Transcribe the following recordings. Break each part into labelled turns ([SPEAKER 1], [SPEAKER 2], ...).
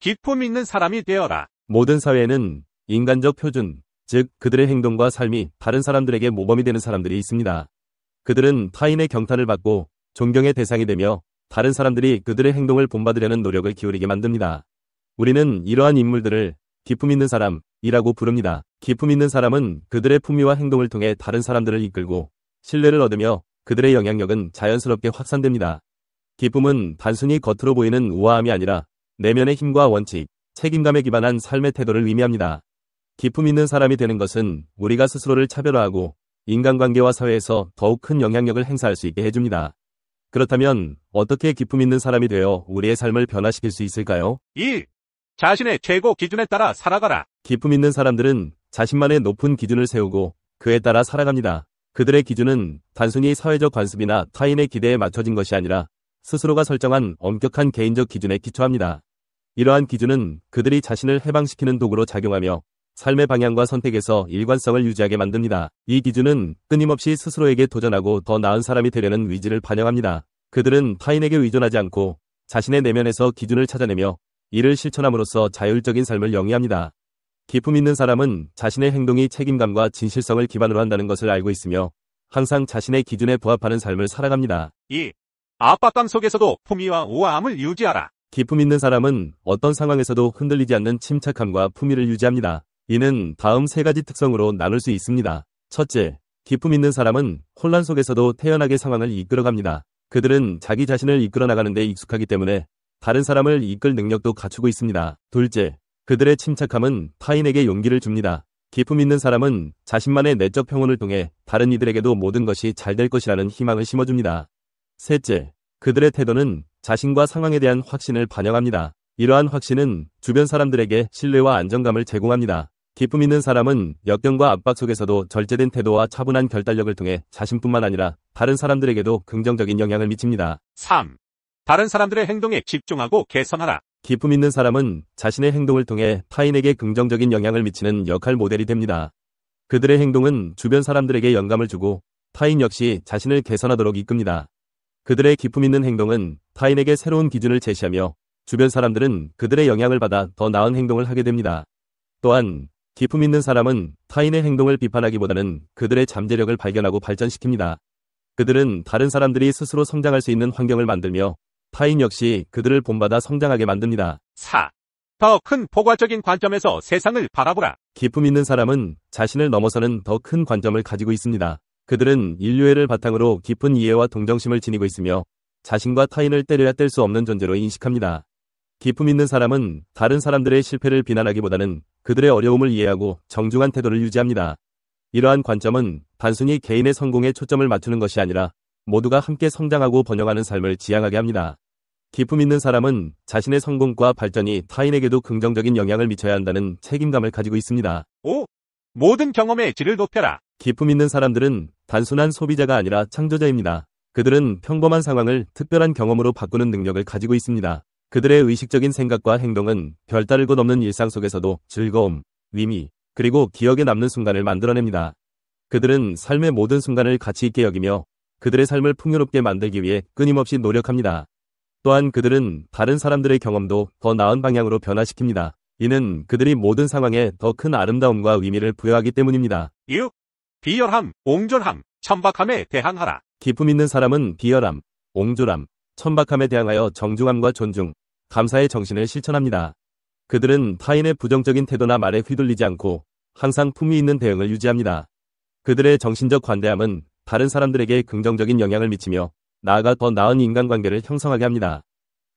[SPEAKER 1] 기품 있는 사람이 되어라.
[SPEAKER 2] 모든 사회에는 인간적 표준, 즉 그들의 행동과 삶이 다른 사람들에게 모범이 되는 사람들이 있습니다. 그들은 타인의 경탄을 받고 존경의 대상이 되며 다른 사람들이 그들의 행동을 본받으려는 노력을 기울이게 만듭니다. 우리는 이러한 인물들을 기품 있는 사람이라고 부릅니다. 기품 있는 사람은 그들의 품위와 행동을 통해 다른 사람들을 이끌고 신뢰를 얻으며 그들의 영향력은 자연스럽게 확산됩니다. 기품은 단순히 겉으로 보이는 우아함이 아니라 내면의 힘과 원칙, 책임감에 기반한 삶의 태도를 의미합니다. 기품 있는 사람이 되는 것은 우리가 스스로를 차별화하고 인간관계와 사회에서 더욱 큰 영향력을 행사할 수 있게 해줍니다. 그렇다면 어떻게 기품 있는 사람이 되어 우리의 삶을 변화시킬 수 있을까요?
[SPEAKER 1] 1. 자신의 최고 기준에 따라 살아가라.
[SPEAKER 2] 기품 있는 사람들은 자신만의 높은 기준을 세우고 그에 따라 살아갑니다. 그들의 기준은 단순히 사회적 관습이나 타인의 기대에 맞춰진 것이 아니라 스스로가 설정한 엄격한 개인적 기준에 기초합니다. 이러한 기준은 그들이 자신을 해방시키는 도구로 작용하며 삶의 방향과 선택에서 일관성을 유지하게 만듭니다. 이 기준은 끊임없이 스스로에게 도전하고 더 나은 사람이 되려는 의지를 반영합니다. 그들은 타인에게 의존하지 않고 자신의 내면에서 기준을 찾아내며 이를 실천함으로써 자율적인 삶을 영위합니다. 기품 있는 사람은 자신의 행동이 책임감과 진실성을 기반으로 한다는 것을 알고 있으며 항상 자신의 기준에 부합하는 삶을 살아갑니다.
[SPEAKER 1] 2. 압박감 속에서도 품위와 우아함을 유지하라.
[SPEAKER 2] 기품 있는 사람은 어떤 상황에서도 흔들리지 않는 침착함과 품위를 유지합니다. 이는 다음 세 가지 특성으로 나눌 수 있습니다. 첫째, 기품 있는 사람은 혼란 속에서도 태연하게 상황을 이끌어갑니다. 그들은 자기 자신을 이끌어 나가는 데 익숙하기 때문에 다른 사람을 이끌 능력도 갖추고 있습니다. 둘째, 그들의 침착함은 타인에게 용기를 줍니다. 기품 있는 사람은 자신만의 내적 평온을 통해 다른 이들에게도 모든 것이 잘 될 것이라는 희망을 심어줍니다. 셋째, 그들의 태도는 자신과 상황에 대한 확신을 반영합니다. 이러한 확신은 주변 사람들에게 신뢰와 안정감을 제공합니다. 기품 있는 사람은 역경과 압박 속에서도 절제된 태도와 차분한 결단력을 통해 자신뿐만 아니라 다른 사람들에게도 긍정적인 영향을 미칩니다.
[SPEAKER 1] 3. 다른 사람들의 행동에 집중하고 개선하라.
[SPEAKER 2] 기품 있는 사람은 자신의 행동을 통해 타인에게 긍정적인 영향을 미치는 역할 모델이 됩니다. 그들의 행동은 주변 사람들에게 영감을 주고 타인 역시 자신을 개선하도록 이끕니다. 그들의 기품 있는 행동은 타인에게 새로운 기준을 제시하며 주변 사람들은 그들의 영향을 받아 더 나은 행동을 하게 됩니다. 또한 기품 있는 사람은 타인의 행동을 비판하기보다는 그들의 잠재력을 발견하고 발전시킵니다. 그들은 다른 사람들이 스스로 성장할 수 있는 환경을 만들며 타인 역시 그들을 본받아 성장하게 만듭니다.
[SPEAKER 1] 4. 더 큰 포괄적인 관점에서 세상을 바라보라.
[SPEAKER 2] 기품 있는 사람은 자신을 넘어서는 더 큰 관점을 가지고 있습니다. 그들은 인류애를 바탕으로 깊은 이해와 동정심을 지니고 있으며 자신과 타인을 때려야 뗄 수 없는 존재로 인식합니다. 기품 있는 사람은 다른 사람들의 실패를 비난하기보다는 그들의 어려움을 이해하고 정중한 태도를 유지합니다. 이러한 관점은 단순히 개인의 성공에 초점을 맞추는 것이 아니라 모두가 함께 성장하고 번영하는 삶을 지향하게 합니다. 기품 있는 사람은 자신의 성공과 발전이 타인에게도 긍정적인 영향을 미쳐야 한다는 책임감을 가지고 있습니다.
[SPEAKER 1] 5. 모든 경험의 질을 높여라.
[SPEAKER 2] 기품 있는 사람들은 단순한 소비자가 아니라 창조자입니다. 그들은 평범한 상황을 특별한 경험으로 바꾸는 능력을 가지고 있습니다. 그들의 의식적인 생각과 행동은 별다를 것 없는 일상 속에서도 즐거움, 의미, 그리고 기억에 남는 순간을 만들어냅니다. 그들은 삶의 모든 순간을 가치 있게 여기며 그들의 삶을 풍요롭게 만들기 위해 끊임없이 노력합니다. 또한 그들은 다른 사람들의 경험도 더 나은 방향으로 변화시킵니다. 이는 그들이 모든 상황에 더 큰 아름다움과 의미를 부여하기 때문입니다.
[SPEAKER 1] 6. 비열함, 옹졸함, 천박함에 대항하라.
[SPEAKER 2] 기품 있는 사람은 비열함, 옹졸함, 천박함에 대항하여 정중함과 존중, 감사의 정신을 실천합니다. 그들은 타인의 부정적인 태도나 말에 휘둘리지 않고 항상 품위 있는 대응을 유지합니다. 그들의 정신적 관대함은 다른 사람들에게 긍정적인 영향을 미치며 나아가 더 나은 인간관계를 형성하게 합니다.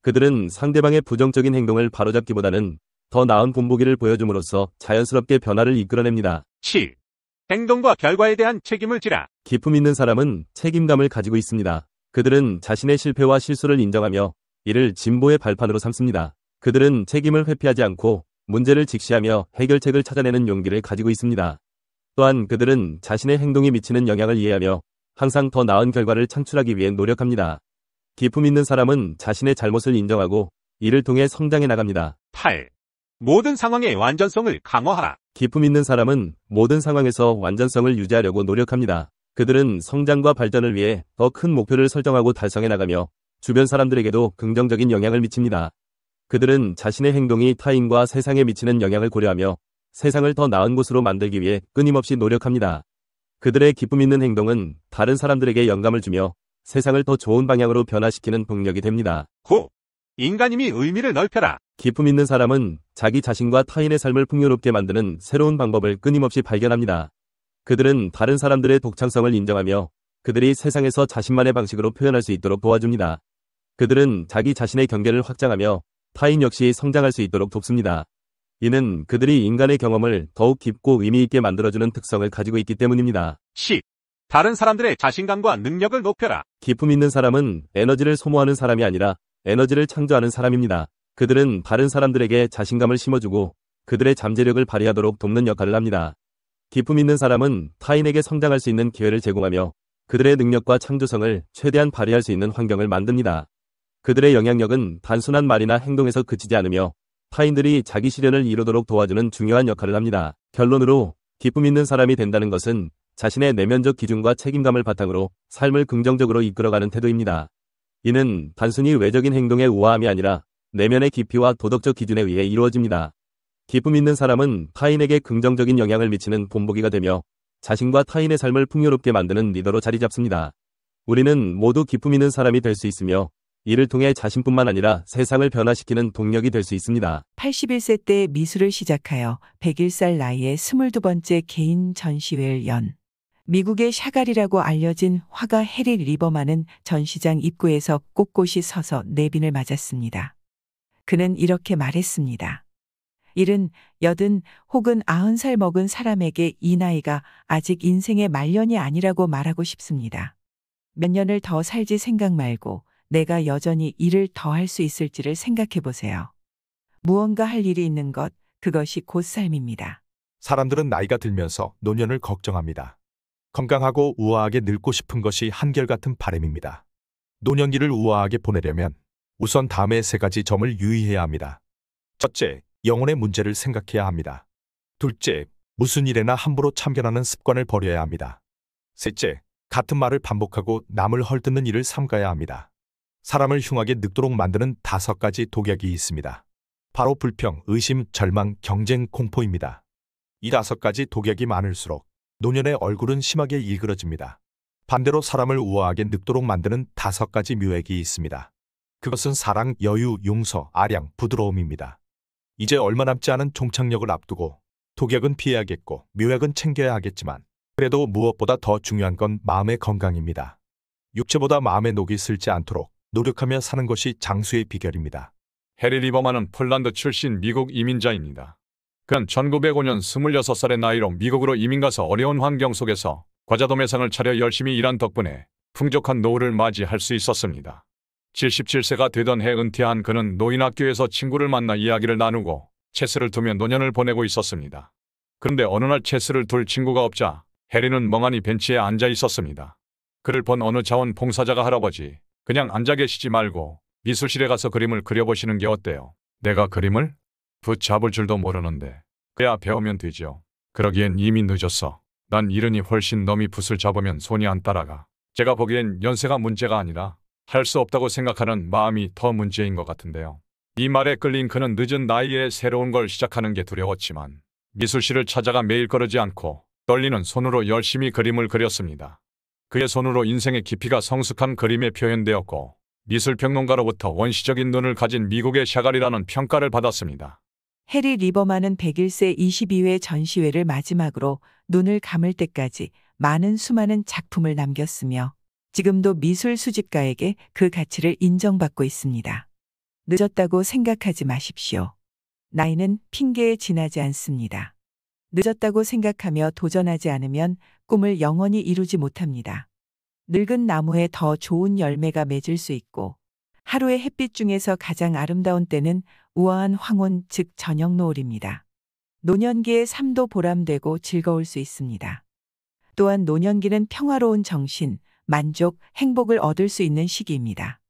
[SPEAKER 2] 그들은 상대방의 부정적인 행동을 바로잡기보다는 더 나은 본보기를 보여줌으로써 자연스럽게 변화를 이끌어냅니다.
[SPEAKER 1] 7. 행동과 결과에 대한 책임을 지라.
[SPEAKER 2] 기품 있는 사람은 책임감을 가지고 있습니다. 그들은 자신의 실패와 실수를 인정하며 이를 진보의 발판으로 삼습니다. 그들은 책임을 회피하지 않고 문제를 직시하며 해결책을 찾아내는 용기를 가지고 있습니다. 또한 그들은 자신의 행동이 미치는 영향을 이해하며 항상 더 나은 결과를 창출하기 위해 노력합니다. 기품 있는 사람은 자신의 잘못을 인정하고 이를 통해 성장해 나갑니다.
[SPEAKER 1] 8. 모든 상황의 완전성을 강화하라.
[SPEAKER 2] 기품 있는 사람은 모든 상황에서 완전성을 유지하려고 노력합니다. 그들은 성장과 발전을 위해 더 큰 목표를 설정하고 달성해 나가며 주변 사람들에게도 긍정적인 영향을 미칩니다. 그들은 자신의 행동이 타인과 세상에 미치는 영향을 고려하며 세상을 더 나은 곳으로 만들기 위해 끊임없이 노력합니다. 그들의 기쁨 있는 행동은 다른 사람들에게 영감을 주며 세상을 더 좋은 방향으로 변화시키는 동력이 됩니다.
[SPEAKER 1] 9. 인간임이 의미를 넓혀라.
[SPEAKER 2] 기쁨 있는 사람은 자기 자신과 타인의 삶을 풍요롭게 만드는 새로운 방법을 끊임없이 발견합니다. 그들은 다른 사람들의 독창성을 인정하며 그들이 세상에서 자신만의 방식으로 표현할 수 있도록 도와줍니다. 그들은 자기 자신의 경계를 확장하며 타인 역시 성장할 수 있도록 돕습니다. 이는 그들이 인간의 경험을 더욱 깊고 의미 있게 만들어주는 특성을 가지고 있기 때문입니다.
[SPEAKER 1] 10. 다른 사람들의 자신감과 능력을 높여라.
[SPEAKER 2] 기품 있는 사람은 에너지를 소모하는 사람이 아니라 에너지를 창조하는 사람입니다. 그들은 다른 사람들에게 자신감을 심어주고 그들의 잠재력을 발휘하도록 돕는 역할을 합니다. 기품 있는 사람은 타인에게 성장할 수 있는 기회를 제공하며 그들의 능력과 창조성을 최대한 발휘할 수 있는 환경을 만듭니다. 그들의 영향력은 단순한 말이나 행동에서 그치지 않으며 타인들이 자기 실현을 이루도록 도와주는 중요한 역할을 합니다. 결론으로 기쁨 있는 사람이 된다는 것은 자신의 내면적 기준과 책임감을 바탕으로 삶을 긍정적으로 이끌어가는 태도입니다. 이는 단순히 외적인 행동의 우아함이 아니라 내면의 깊이와 도덕적 기준에 의해 이루어집니다. 기쁨 있는 사람은 타인에게 긍정적인 영향을 미치는 본보기가 되며 자신과 타인의 삶을 풍요롭게 만드는 리더로 자리 잡습니다. 우리는 모두 기쁨 있는 사람이 될 수 있으며 이를 통해 자신뿐만 아니라 세상을 변화시키는 동력이 될 수 있습니다.
[SPEAKER 3] 81세 때 미술을 시작하여 101살 나이에 22번째 개인 전시회를 연 미국의 샤갈이라고 알려진 화가 해리 리버만은 전시장 입구에서 꼿꼿이 서서 내빈을 맞았습니다. 그는 이렇게 말했습니다. 70, 80 혹은 90살 먹은 사람에게 이 나이가 아직 인생의 말년이 아니라고 말하고 싶습니다. 몇 년을 더 살지 생각 말고 내가 여전히 일을 더 할 수 있을지를 생각해 보세요. 무언가 할 일이 있는 것, 그것이 곧 삶입니다.
[SPEAKER 4] 사람들은 나이가 들면서 노년을 걱정합니다. 건강하고 우아하게 늙고 싶은 것이 한결같은 바람입니다. 노년기를 우아하게 보내려면 우선 다음의 세 가지 점을 유의해야 합니다. 첫째, 영혼의 문제를 생각해야 합니다. 둘째, 무슨 일에나 함부로 참견하는 습관을 버려야 합니다. 셋째, 같은 말을 반복하고 남을 헐뜯는 일을 삼가야 합니다. 사람을 흉하게 늙도록 만드는 5가지 독약이 있습니다. 바로 불평, 의심, 절망, 경쟁, 공포입니다. 이 5가지 독약이 많을수록 노년의 얼굴은 심하게 일그러집니다. 반대로 사람을 우아하게 늙도록 만드는 5가지 묘액이 있습니다. 그것은 사랑, 여유, 용서, 아량, 부드러움입니다. 이제 얼마 남지 않은 종착역을 앞두고 독약은 피해야겠고 묘약은 챙겨야 하겠지만 그래도 무엇보다 더 중요한 건 마음의 건강입니다. 육체보다 마음의 녹이 슬지 않도록 노력하며 사는 것이 장수의 비결입니다.
[SPEAKER 5] 해리 리버만은 폴란드 출신 미국 이민자입니다. 그는 1905년 26살의 나이로 미국으로 이민가서 어려운 환경 속에서 과자도매상을 차려 열심히 일한 덕분에 풍족한 노후를 맞이할 수 있었습니다. 77세가 되던 해 은퇴한 그는 노인학교에서 친구를 만나 이야기를 나누고 체스를 두며 노년을 보내고 있었습니다. 그런데 어느 날 체스를 둘 친구가 없자 해리는 멍하니 벤치에 앉아 있었습니다. 그를 본 어느 자원봉사자가 할아버지, 그냥 앉아 계시지 말고 미술실에 가서 그림을 그려보시는 게 어때요? 내가 그림을? 붙잡을 줄도 모르는데. 그야 배우면 되죠. 그러기엔 이미 늦었어. 난 이른이 훨씬 넘이 붓을 잡으면 손이 안 따라가. 제가 보기엔 연세가 문제가 아니라 할 수 없다고 생각하는 마음이 더 문제인 것 같은데요. 이 말에 끌린 그는 늦은 나이에 새로운 걸 시작하는 게 두려웠지만 미술실을 찾아가 매일 거르지 않고 떨리는 손으로 열심히 그림을 그렸습니다. 그의 손으로 인생의 깊이가 성숙한 그림에 표현되었고 미술평론가로부터 원시적인 눈을 가진 미국의 샤갈이라는 평가를 받았습니다.
[SPEAKER 3] 해리 리버만은 101세 22회 전시회를 마지막으로 눈을 감을 때까지 수많은 작품을 남겼으며 지금도 미술 수집가에게 그 가치를 인정받고 있습니다. 늦었다고 생각하지 마십시오. 나이는 핑계에 지나지 않습니다. 늦었다고 생각하며 도전하지 않으면 꿈을 영원히 이루지 못합니다. 늙은 나무에 더 좋은 열매가 맺을 수 있고 하루의 햇빛 중에서 가장 아름다운 때는 우아한 황혼, 즉 저녁 노을입니다. 노년기의 삶도 보람되고 즐거울 수 있습니다. 또한 노년기는 평화로운 정신, 만족, 행복을 얻을 수 있는 시기입니다.